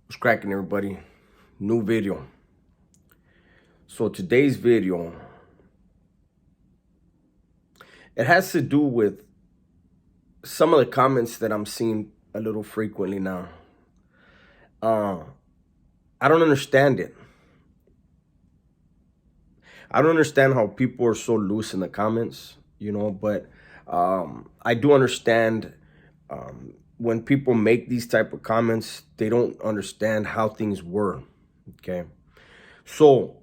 What's cracking, everybody? New video. So today's video, it has to do with some of the comments that I'm seeing a little frequently now. I don't understand it. I don't understand how people are so loose in the comments, but I do understand when people make these type of comments, they don't understand how things were. Okay. So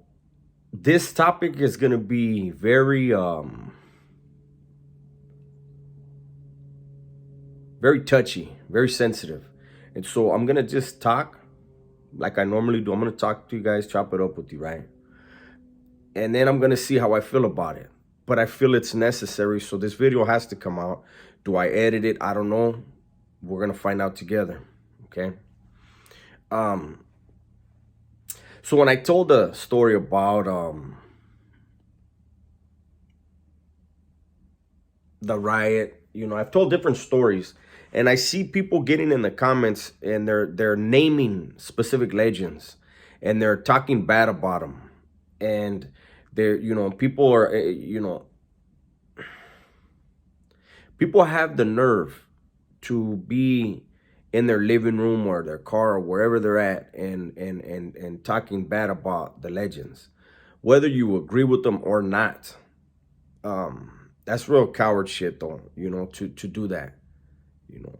this topic is going to be very touchy, very sensitive. And so I'm going to just talk like I normally do. I'm going to talk to you guys, chop it up with you, right? And then I'm going to see how I feel about it. But I feel it's necessary, so this video has to come out. Do I edit it? I don't know. We're going to find out together, okay? So when I told the story about the riot, I've told different stories, and I see people getting in the comments and they're naming specific legends and they're talking bad about them. And they're, people are, people have the nerve to be in their living room or their car or wherever they're at and talking bad about the legends, whether you agree with them or not. That's real coward shit, though, to do that.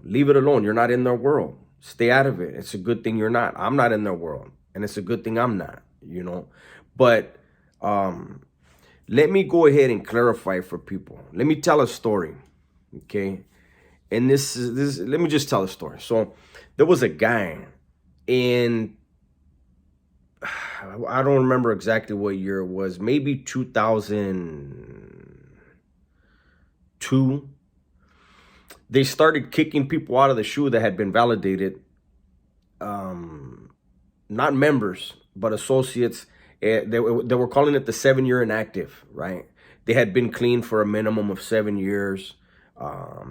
Leave it alone. You're not in their world. Stay out of it. It's a good thing you're not. I'm not in their world, and it's a good thing I'm not, But let me go ahead and clarify for people. Let me tell a story, okay? And this let me just tell a story. So there was a guy in, I don't remember exactly what year it was, maybe 2002. They started kicking people out of the shoe that had been validated, not members, but associates. They were calling it the 7-year inactive, right? They had been clean for a minimum of 7 years.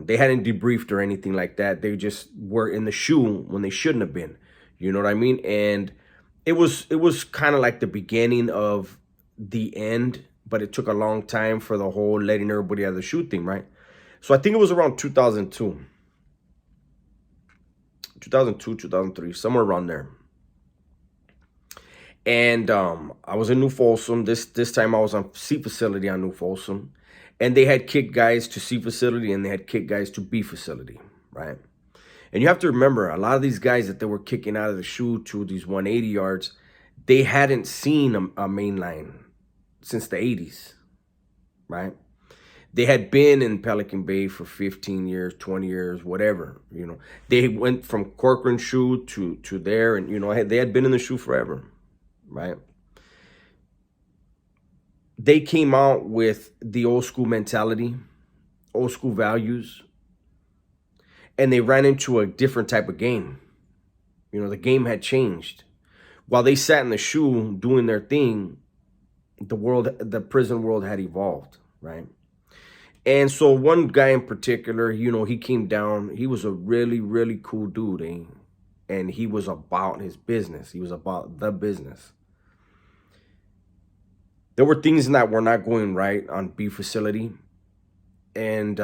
They hadn't debriefed or anything like that. They just were in the shoe when they shouldn't have been. You know what I mean? And it was kind of like the beginning of the end, but it took a long time for the whole letting everybody out of the shoe thing, right? So I think it was around 2002, 2003, somewhere around there. And I was in New Folsom. This time I was on C facility on New Folsom. And they had kicked guys to C facility and they had kicked guys to B facility, right? And you have to remember, a lot of these guys that they were kicking out of the shoe to these 180 yards, they hadn't seen a main line since the 80s, right? They had been in Pelican Bay for 15 years, 20 years, whatever, They went from Corcoran shoe to there, and, they had been in the shoe forever, right? They came out with the old school mentality, old school values, and they ran into a different type of game. The game had changed. While they sat in the shoe doing their thing, the prison world had evolved, right? And so one guy in particular, he came down. He was a really, really cool dude, and he was about his business. He was about the business. There were things that were not going right on B facility. And,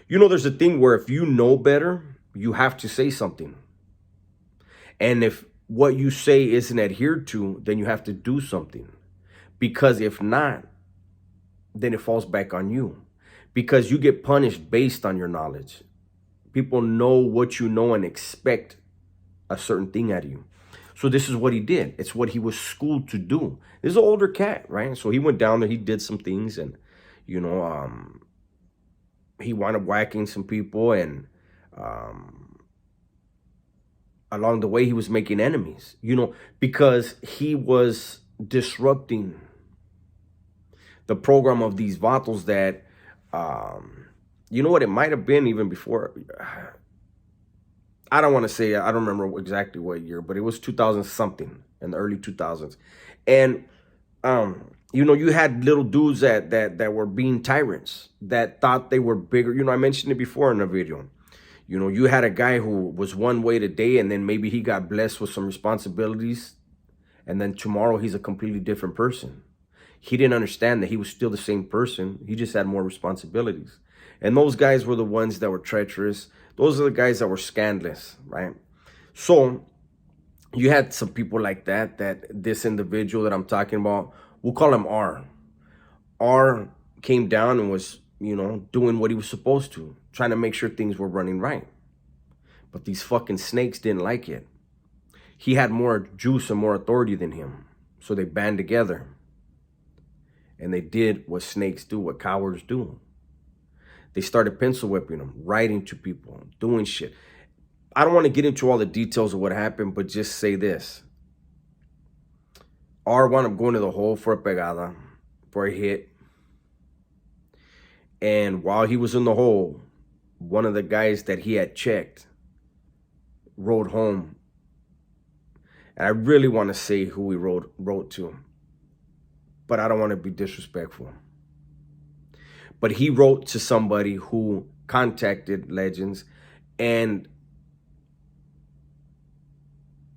there's a thing where if you know better, you have to say something. And if what you say isn't adhered to, then you have to do something. Because if not, then it falls back on you. Because you get punished based on your knowledge. People know what you know and expect a certain thing out of you. So this is what he did. It's what he was schooled to do. This is an older cat, right? So he went down there, he did some things, and, he wound up whacking some people, and along the way, he was making enemies, because he was disrupting the program of these vatos that, it might have been even before. I don't want to say, I don't remember exactly what year, but it was 2000 something, in the early 2000s. And, you had little dudes that were being tyrants, that thought they were bigger. I mentioned it before in the video. You know, you had a guy who was one way today, and then maybe he got blessed with some responsibilities, and then tomorrow he's a completely different person. He didn't understand that he was still the same person. He just had more responsibilities. And those guys were the ones that were treacherous. Those are the guys that were scandalous, right? So you had some people like that, that this individual that I'm talking about, we'll call him R. R came down and was, you know, doing what he was supposed to, trying to make sure things were running right. But these fucking snakes didn't like it. He had more juice and more authority than him. So they band together. And they did what snakes do, what cowards do. They started pencil whipping them, writing to people, doing shit. I don't want to get into all the details of what happened, but just say this. R wound up going to the hole for a pegada, for a hit. And while he was in the hole, one of the guys that he had checked rode home. And I really want to say who he wrote to, but I don't want to be disrespectful. But he wrote to somebody who contacted Legends, and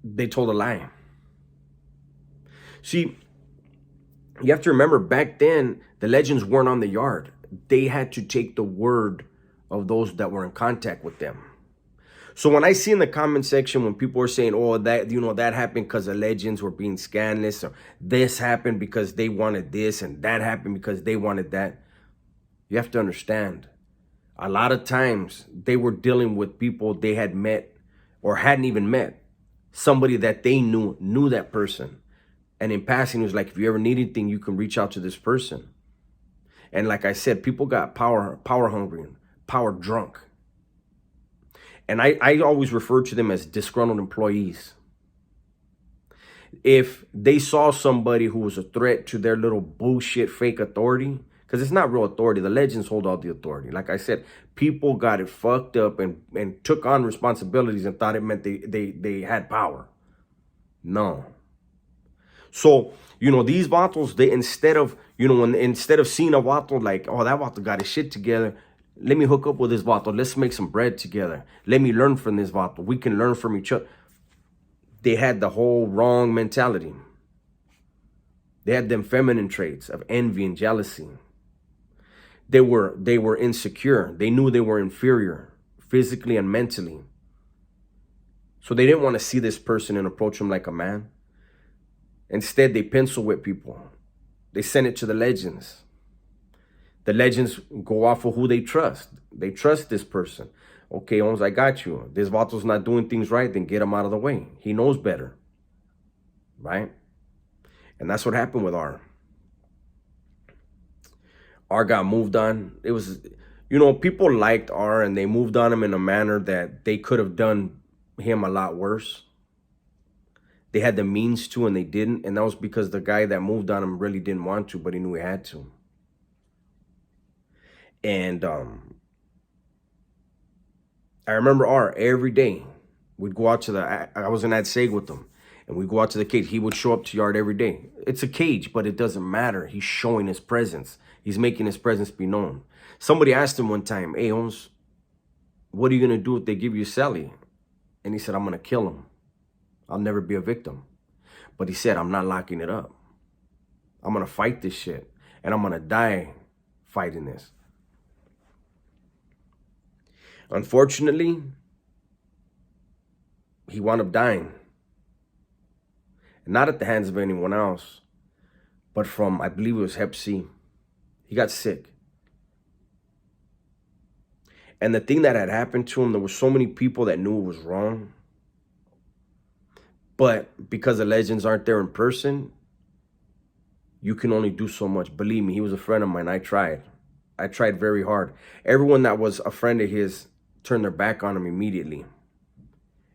they told a lie. See, you have to remember, back then, the Legends weren't on the yard. They had to take the word of those that were in contact with them. So when I see in the comment section, when people are saying, oh, that, you know, that happened because the Legends were being scandalous, or this happened because they wanted this, and that happened because they wanted that, you have to understand, a lot of times they were dealing with people they had met or hadn't even met. Somebody that they knew that person. And in passing, it was like, if you ever need anything, you can reach out to this person. And like I said, people got power hungry, and power drunk. And I always refer to them as disgruntled employees. If they saw somebody who was a threat to their little bullshit fake authority, because it's not real authority. The Legends hold all the authority. Like I said, people got it fucked up and took on responsibilities and thought it meant they had power. No. So, you know, these vatos, they, instead of seeing a vato like, oh, that vato got his shit together, let me hook up with this vato. Let's make some bread together. Let me learn from this vato. We can learn from each other. They had the whole wrong mentality. They had them feminine traits of envy and jealousy. They were insecure. They knew they were inferior physically and mentally. So they didn't want to see this person and approach him like a man. Instead, they pencil whip people. They send it to the Legends. The Legends go off of who they trust. They trust this person. Okay, Holmes, I got you. This vato's not doing things right, then get him out of the way. He knows better. Right? And that's what happened with R. R got moved on. It was, you know, people liked R and they moved on him in a manner that they could have done him a lot worse. They had the means to and they didn't. And that was because the guy that moved on him really didn't want to, but he knew he had to. And I remember R every day. We'd go out to I was in that SEG with him. And we'd go out to the cage. He would show up to yard every day. It's a cage, but it doesn't matter. He's showing his presence. He's making his presence be known. Somebody asked him one time, hey, Holmes, what are you going to do if they give you Sally? And he said, I'm going to kill him. I'll never be a victim. But he said, I'm not locking it up. I'm going to fight this shit. And I'm going to die fighting this. Unfortunately, he wound up dying. Not at the hands of anyone else, but from, I believe it was Hep C. He got sick. And the thing that had happened to him, there were so many people that knew it was wrong. But because the Legends aren't there in person, you can only do so much. Believe me, he was a friend of mine. I tried. I tried very hard. Everyone that was a friend of his turned their back on him immediately.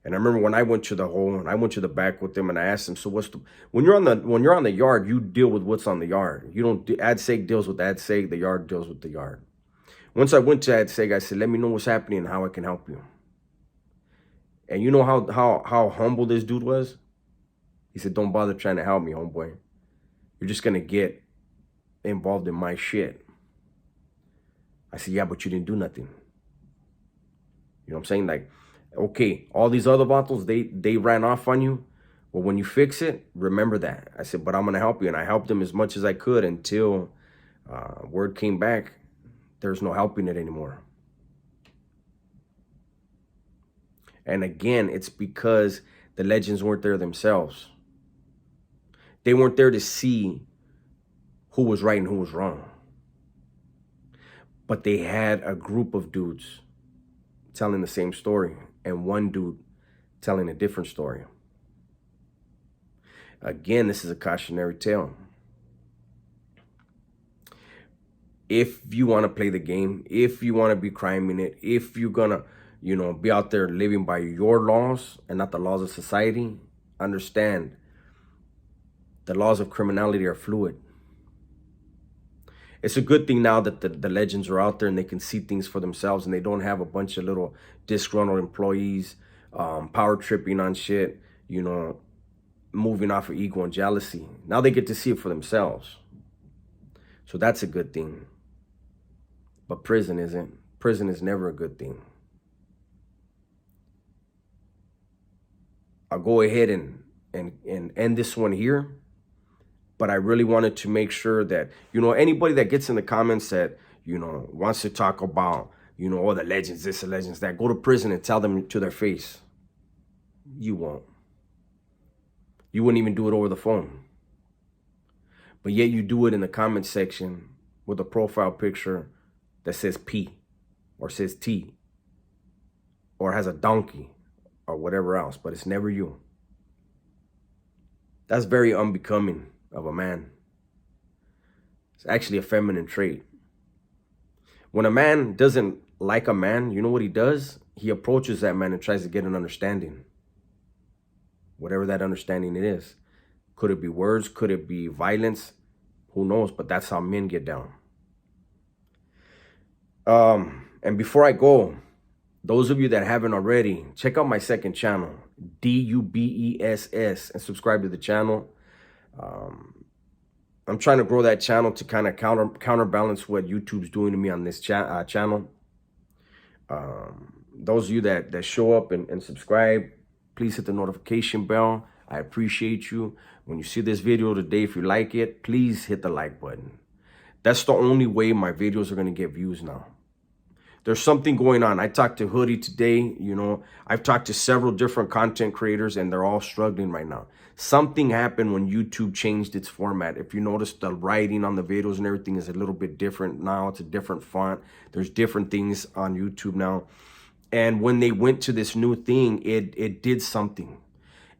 And I remember when I went to the hole and I went to the back with him and I asked him, so what's the, when you're on the yard, you deal with what's on the yard. You don't, AdSeg deals with AdSeg, the yard deals with the yard. Once I went to AdSeg, I said, let me know what's happening and how I can help you. And you know how humble this dude was? He said, don't bother trying to help me, homeboy. You're just going to get involved in my shit. I said, yeah, but you didn't do nothing. You know what I'm saying? Like, okay, all these other vatos, they ran off on you. Well, when you fix it, remember that. I said, but I'm going to help you. And I helped them as much as I could until word came back. There's no helping it anymore. And again, it's because the legends weren't there themselves. They weren't there to see who was right and who was wrong. But they had a group of dudes telling the same story and one dude telling a different story. Again, this is a cautionary tale. If you want to play the game, if you want to be crime in it, if you're going to, be out there living by your laws and not the laws of society, understand the laws of criminality are fluid. It's a good thing now that the legends are out there and they can see things for themselves and they don't have a bunch of little disgruntled employees power tripping on shit, moving off of ego and jealousy. Now they get to see it for themselves. So that's a good thing. But prison isn't. Prison is never a good thing. I'll go ahead and end this one here. But I really wanted to make sure that, anybody that gets in the comments that, wants to talk about, all the legends, this, the legends, that, go to prison and tell them to their face. You won't. You wouldn't even do it over the phone. But yet you do it in the comment section with a profile picture that says P or says T or has a donkey or whatever else, but it's never you. That's very unbecoming of a man. It's actually a feminine trait. When a man doesn't like a man, you know what he does? He approaches that man and tries to get an understanding. Whatever that understanding it is. Could it be words? Could it be violence? Who knows? But that's how men get down. And before I go, those of you that haven't already, check out my second channel, DUBESS, and subscribe to the channel. I'm trying to grow that channel to kind of counterbalance what YouTube's doing to me on this channel. Those of you that show up and subscribe, please hit the notification bell. I appreciate you. When you see this video today, if you like it, please hit the like button. That's the only way my videos are going to get views now. There's something going on. I talked to Hoodie today. I've talked to several different content creators and they're all struggling right now. Something happened when YouTube changed its format. If you notice, the writing on the videos and everything is a little bit different now. It's a different font. There's different things on YouTube now. And when they went to this new thing, it did something.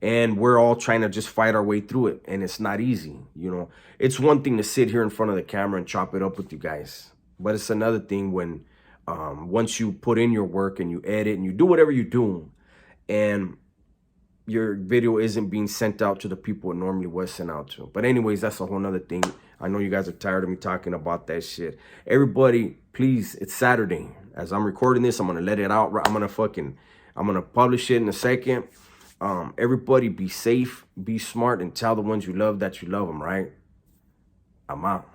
And we're all trying to just fight our way through it. And it's not easy. It's one thing to sit here in front of the camera and chop it up with you guys. But it's another thing when once you put in your work and you edit and you do whatever you do and your video isn't being sent out to the people it normally was sent out to. But anyways, that's a whole nother thing. I know you guys are tired of me talking about that shit. Everybody, please, it's Saturday. As I'm recording this, I'm going to let it out. I'm going to publish it in a second. Everybody be safe, be smart, and tell the ones you love that you love them, right? I'm out.